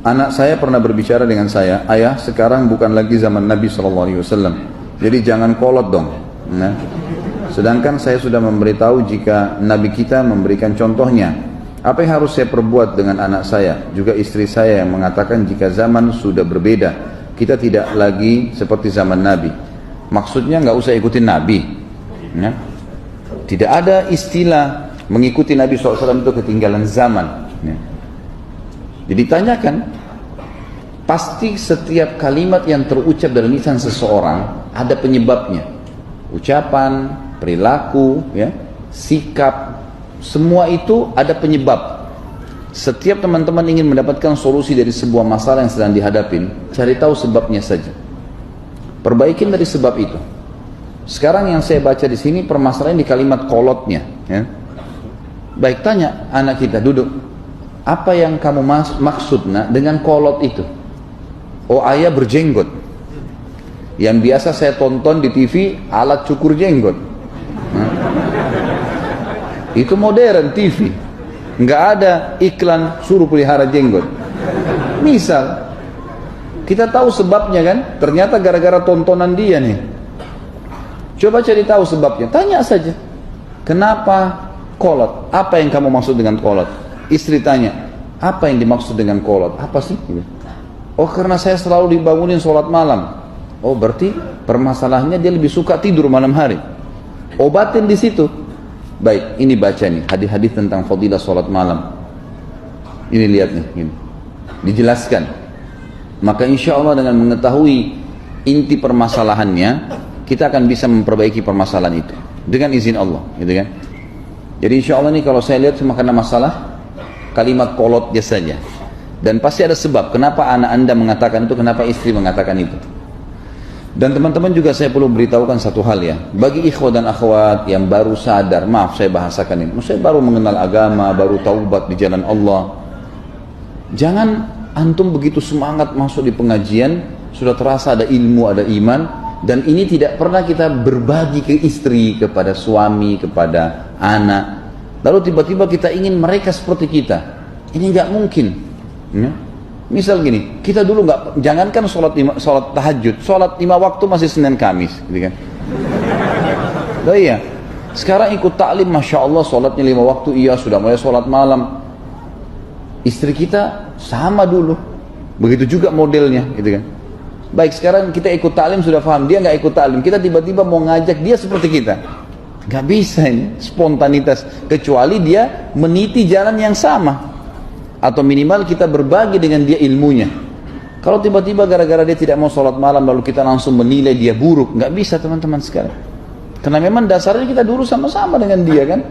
anak saya pernah berbicara dengan saya, ayah sekarang bukan lagi zaman Nabi SAW, jadi jangan kolot dong. Nah, sedangkan saya sudah memberitahu jika Nabi kita memberikan contohnya. Apa yang harus saya perbuat dengan anak saya? Juga istri saya yang mengatakan jika zaman sudah berbeda, kita tidak lagi seperti zaman Nabi. Maksudnya nggak usah ikutin Nabi. Ya. Tidak ada istilah mengikuti Nabi SAW itu ketinggalan zaman. Ya. Jadi tanyakan, pasti setiap kalimat yang terucap dalam lisan seseorang ada penyebabnya. Ucapan, perilaku, ya, sikap, semua itu ada penyebab. Setiap teman-teman ingin mendapatkan solusi dari sebuah masalah yang sedang dihadapin, cari tahu sebabnya saja. Perbaikin dari sebab itu. Sekarang yang saya baca di sini permasalahan di kalimat kolotnya. Ya. Baik, tanya anak kita, duduk. Apa yang kamu maksudnya dengan kolot itu? Oh, ayah berjenggot. Yang biasa saya tonton di TV alat cukur jenggot. Nah, itu modern TV. Nggak ada iklan suruh pelihara jenggot. Misal, kita tahu sebabnya kan? Ternyata gara-gara tontonan dia nih. Coba cari tahu sebabnya. Tanya saja. Kenapa kolot? Apa yang kamu maksud dengan kolot? Istri tanya, apa yang dimaksud dengan kolot? Apa sih? Oh, karena saya selalu dibangunin sholat malam. Oh, berarti permasalahannya dia lebih suka tidur malam hari. Obatin di situ. Baik, ini baca nih hadis-hadis tentang fadilah sholat malam. Ini lihat nih, ini dijelaskan. Maka insya Allah dengan mengetahui inti permasalahannya, kita akan bisa memperbaiki permasalahan itu dengan izin Allah, gitu kan? Jadi insya Allah nih kalau saya lihat cuma karena masalah kalimat kolot biasanya, dan pasti ada sebab kenapa anak anda mengatakan itu, kenapa istri mengatakan itu. Dan teman-teman juga saya perlu beritahukan satu hal ya, bagi ikhwah dan akhwat yang baru sadar, maaf saya bahasakan ini, saya baru mengenal agama, baru taubat di jalan Allah, jangan antum begitu semangat masuk di pengajian, sudah terasa ada ilmu, ada iman, dan ini tidak pernah kita berbagi ke istri, kepada suami, kepada anak. Lalu tiba-tiba kita ingin mereka seperti kita. Ini nggak mungkin. Ya? Misal gini, kita dulu nggak, jangankan sholat tahajud, sholat 5 waktu masih Senin Kamis, gitu kan? Oh iya, sekarang ikut taklim, masya Allah, sholatnya 5 waktu, iya sudah mulai sholat malam. Istri kita sama dulu, begitu juga modelnya, gitu kan? Baik, sekarang kita ikut taklim sudah paham, dia nggak ikut taklim, kita tiba-tiba mau ngajak dia seperti kita. Gak bisa ini, spontanitas, kecuali dia meniti jalan yang sama, atau minimal kita berbagi dengan dia ilmunya. Kalau tiba-tiba gara-gara dia tidak mau sholat malam lalu kita langsung menilai dia buruk, gak bisa teman-teman sekalian. Karena memang dasarnya kita dulu sama-sama dengan dia kan.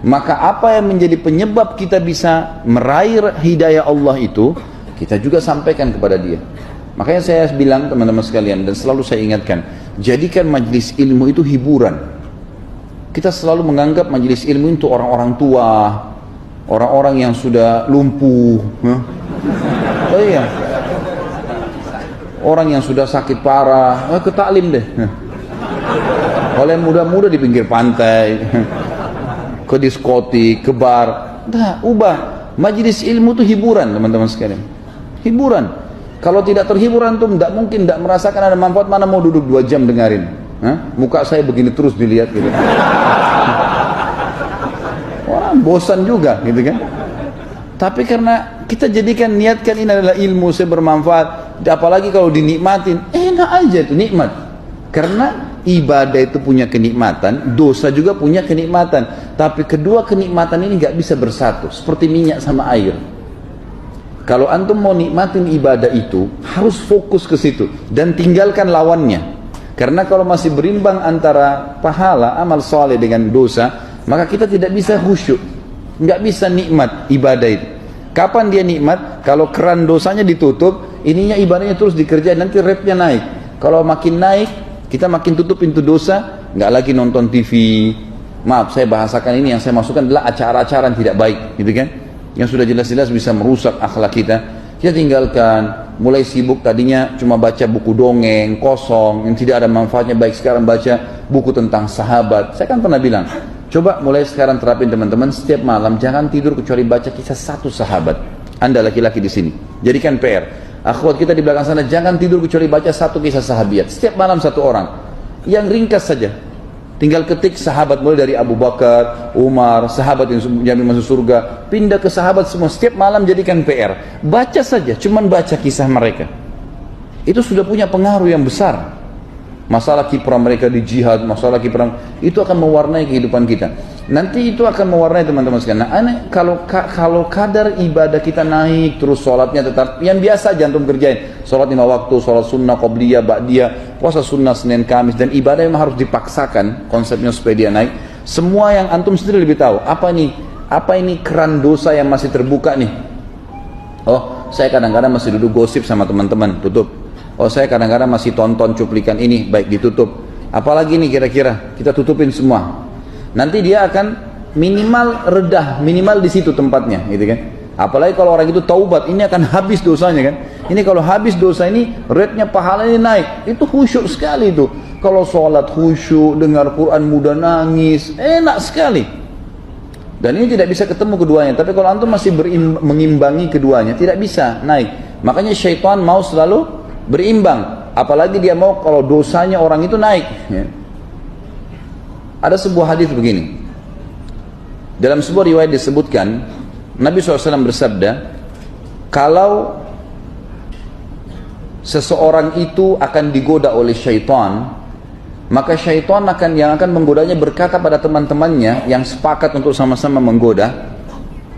Maka apa yang menjadi penyebab kita bisa meraih hidayah Allah itu, kita juga sampaikan kepada dia. Makanya saya bilang teman-teman sekalian, dan selalu saya ingatkan, jadikan majelis ilmu itu hiburan. Kita selalu menganggap majelis ilmu itu orang-orang tua, orang-orang yang sudah lumpuh, oh iya, orang yang sudah sakit parah, ke taklim deh. Kalau yang muda-muda di pinggir pantai, ke diskotik, ke bar, dah ubah. Majelis ilmu itu hiburan teman-teman sekalian, hiburan. Kalau tidak terhibur antum, tidak mungkin tidak merasakan ada manfaat. Mana mau duduk 2 jam dengerin? Muka saya begini terus dilihat gitu. Orang bosan juga gitu kan. Tapi karena kita jadikan, niatkan ini adalah ilmu, saya bermanfaat. Apalagi kalau dinikmatin, enak aja itu nikmat. Karena ibadah itu punya kenikmatan, dosa juga punya kenikmatan. Tapi kedua kenikmatan ini gak bisa bersatu, seperti minyak sama air. Kalau antum mau nikmatin ibadah itu, harus fokus ke situ dan tinggalkan lawannya. Karena kalau masih berimbang antara pahala amal soleh dengan dosa, maka kita tidak bisa khusyuk, nggak bisa nikmat ibadah itu. Kapan dia nikmat? Kalau keran dosanya ditutup, ininya ibadahnya terus dikerjain, nanti rate-nya naik. Kalau makin naik, kita makin tutup pintu dosa, nggak lagi nonton TV. Maaf, saya bahasakan ini, yang saya masukkan adalah acara-acara yang tidak baik, gitu kan? Yang sudah jelas-jelas bisa merusak akhlak kita. Kita tinggalkan. Mulai sibuk tadinya cuma baca buku dongeng kosong yang tidak ada manfaatnya, baik sekarang baca buku tentang sahabat. Saya kan pernah bilang, coba mulai sekarang terapin teman-teman, setiap malam jangan tidur kecuali baca kisah satu sahabat. Anda laki-laki di sini, Jadikan PR. Akhwat kita di belakang sana, jangan tidur kecuali baca satu kisah sahabiat. Setiap malam satu orang. Yang ringkas saja. Tinggal ketik sahabat, mulai dari Abu Bakar, Umar, sahabat yang jamin masuk surga. Pindah ke sahabat semua. Setiap malam jadikan PR. Baca saja, cuman baca kisah mereka. Itu sudah punya pengaruh yang besar. Masalah kiprah mereka di jihad, masalah kiprah itu akan mewarnai kehidupan kita. Nanti itu akan mewarnai teman-teman sekalian. Nah, kalau kadar ibadah kita naik terus, sholatnya tetap yang biasa jantung kerjain, sholat 5 waktu, sholat sunnah, qobliyah, ba'diyah, puasa sunnah Senin Kamis, dan ibadah memang harus dipaksakan konsepnya supaya dia naik. Semua yang antum sendiri lebih tahu. Apa ini keran dosa yang masih terbuka nih? Oh, saya kadang-kadang masih duduk gosip sama teman-teman, tutup. Oh, saya kadang-kadang masih tonton cuplikan ini, baik ditutup. Apalagi nih kira-kira, kita tutupin semua. Nanti dia akan minimal redah, minimal di situ tempatnya, gitu kan. Apalagi kalau orang itu taubat, ini akan habis dosanya kan. Ini kalau habis dosa ini, rate-nya pahalanya naik. Itu khusyuk sekali itu. Kalau sholat khusyuk, dengar Quran mudah nangis, enak sekali. Dan ini tidak bisa ketemu keduanya. Tapi kalau antum masih mengimbangi keduanya, tidak bisa naik. Makanya syaitan mau selalu berimbang, apalagi dia mau kalau dosanya orang itu naik ya. Ada sebuah hadis begini, dalam sebuah riwayat disebutkan Nabi SAW bersabda, kalau seseorang itu akan digoda oleh syaitan, maka syaitan yang akan menggodanya berkata pada teman-temannya yang sepakat untuk sama-sama menggoda,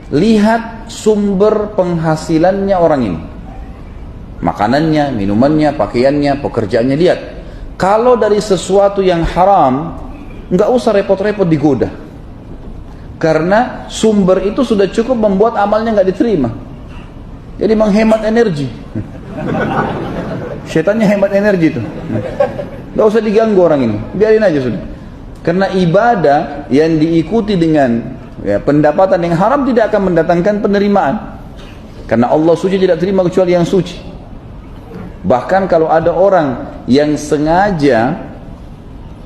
lihat sumber penghasilannya orang ini, makanannya, minumannya, pakaiannya, pekerjaannya, lihat. Kalau dari sesuatu yang haram, nggak usah repot-repot digoda. Karena sumber itu sudah cukup membuat amalnya nggak diterima. Jadi menghemat energi. Syaitannya hemat energi itu. Nggak usah diganggu orang ini, biarin aja sudah. Karena ibadah yang diikuti dengan pendapatan yang haram tidak akan mendatangkan penerimaan. Karena Allah suci, tidak terima kecuali yang suci. Bahkan kalau ada orang yang sengaja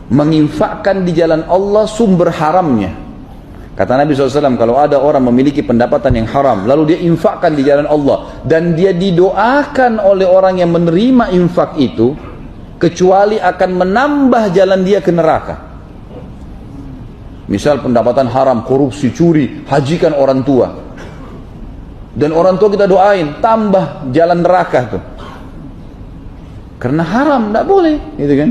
menginfakkan di jalan Allah sumber haramnya, kata Nabi SAW, kalau ada orang memiliki pendapatan yang haram lalu dia infakkan di jalan Allah dan dia didoakan oleh orang yang menerima infak itu, kecuali akan menambah jalan dia ke neraka. Misal pendapatan haram, korupsi, curi, hajikan orang tua, dan orang tua kita doain, tambah jalan neraka tuh. Karena haram, tidak boleh, gitu kan?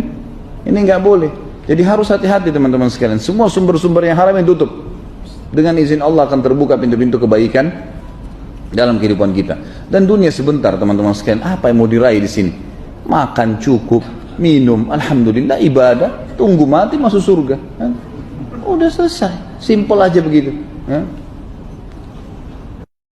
Ini nggak boleh. Jadi harus hati-hati teman-teman sekalian. Semua sumber-sumber yang haram yang tutup. Dengan izin Allah akan terbuka pintu-pintu kebaikan dalam kehidupan kita. Dan dunia sebentar teman-teman sekalian. Apa yang mau diraih di sini? Makan cukup, minum, alhamdulillah, ibadah, tunggu mati masuk surga. Udah selesai. Simple aja begitu.